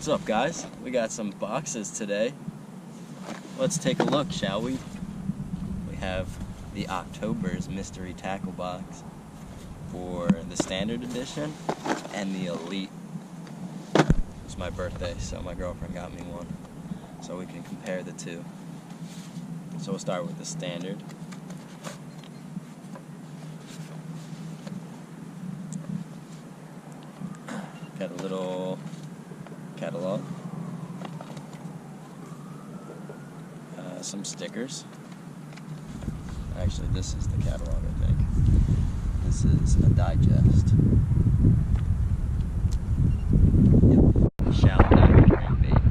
What's up, guys? We got some boxes today. Let's take a look, shall we? We have the October's mystery tackle box for the standard edition and the elite. It's my birthday, so my girlfriend got me one, so we can compare the two. So we'll start with the standard. Got a little catalog, some stickers. Actually, this is the catalog, I think. This is a digest. Yep. Shallow dive crankbait.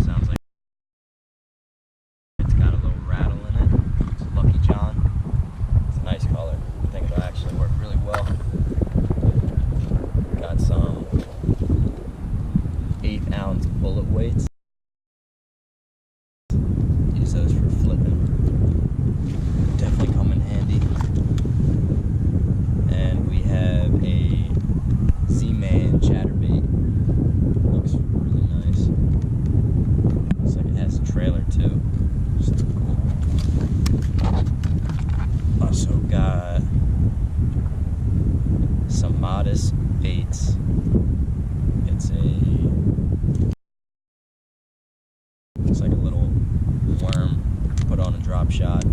Sounds like it's got a little rattle in it. It's Lucky John. It's a nice color. I think it'll actually work really well. Got some 8-ounce bullet weights. Use those for flipping. Definitely come in handy. And we have a Z-Man chatterbait. Looks really nice. Looks like it has a trailer too. Just cool. Also got some Modest baits. It's like a little worm put on a drop shot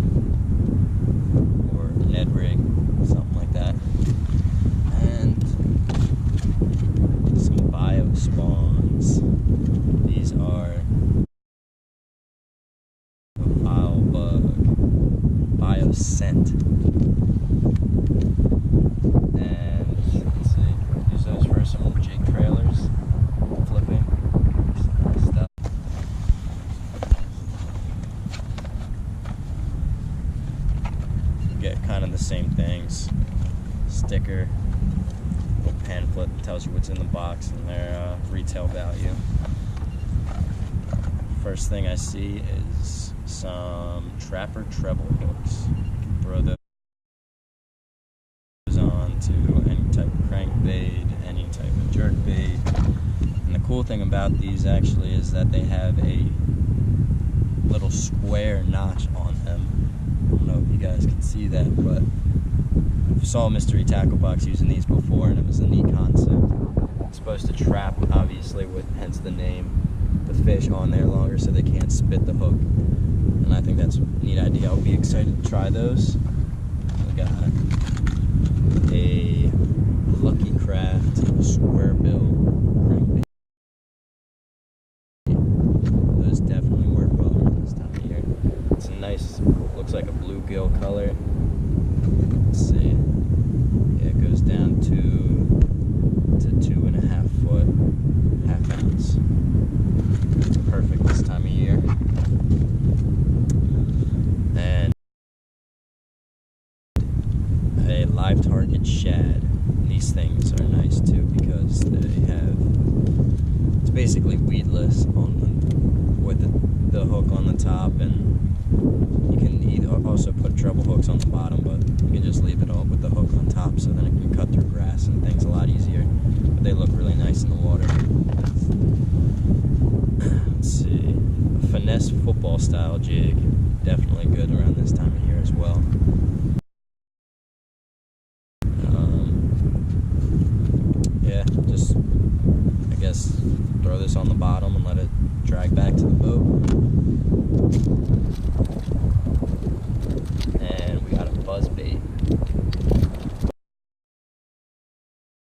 or Ned rig, something like that. And some bio spawns. These are a vile bug, bio scent. For some jig trailers, flipping, stuff. You get kind of the same things. Sticker, little pamphlet that tells you what's in the box and their retail value. First thing I see is some Trapper treble hooks. You can throw those on to any type of crankbait, any type of jerkbait. And the cool thing about these actually is that they have a little square notch on them. I don't know if you guys can see that, but I saw a mystery tackle box using these before, and it was a neat concept. It's supposed to trap, obviously, with hence the name, the fish on there longer so they can't spit the hook. And I think that's a neat idea. I'll be excited to try those. We got a Lucky Craft square bill crankbait. Those definitely work well around this time of year. It's a nice, looks like a bluegill color. Let's see. Yeah, it goes down to 2.5 foot, 1/2 ounce. It's perfect this time of year. And a live target shad. These things are nice too because they have, it's basically weedless on with the hook on the top, and you can also put treble hooks on the bottom, but you can just leave it all with the hook on top, so then it can cut through grass and things a lot easier. But they look really nice in the water. Let's see, a finesse football style jig, definitely good around this time of year as well. Yeah, just, I guess, throw this on the bottom and let it drag back to the boat. And we got a buzz bait.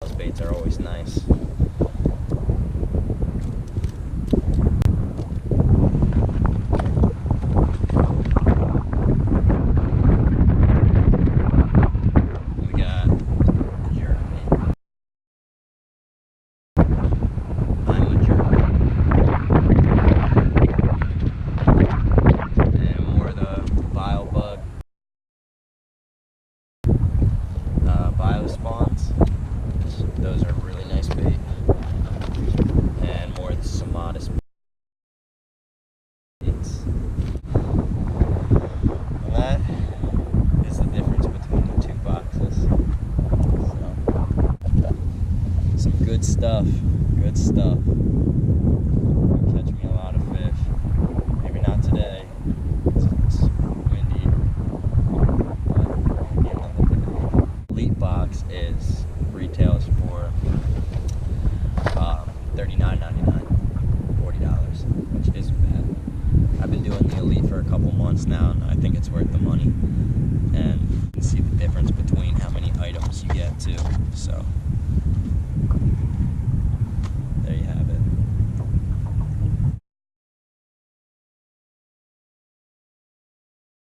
Buzz baits are always nice. Bio spawns, those are really nice bait, and more some Modest baits. And that is the difference between the two boxes. So, some good Good stuff. Good stuff. Catch me a lot of fish. Maybe not today. It's windy. But maybe another day. Elite box retails for $39.99, $40, which isn't bad. I've been doing the Elite for a couple months now, and I think it's worth the money. And you can see the difference between how many items you get too. So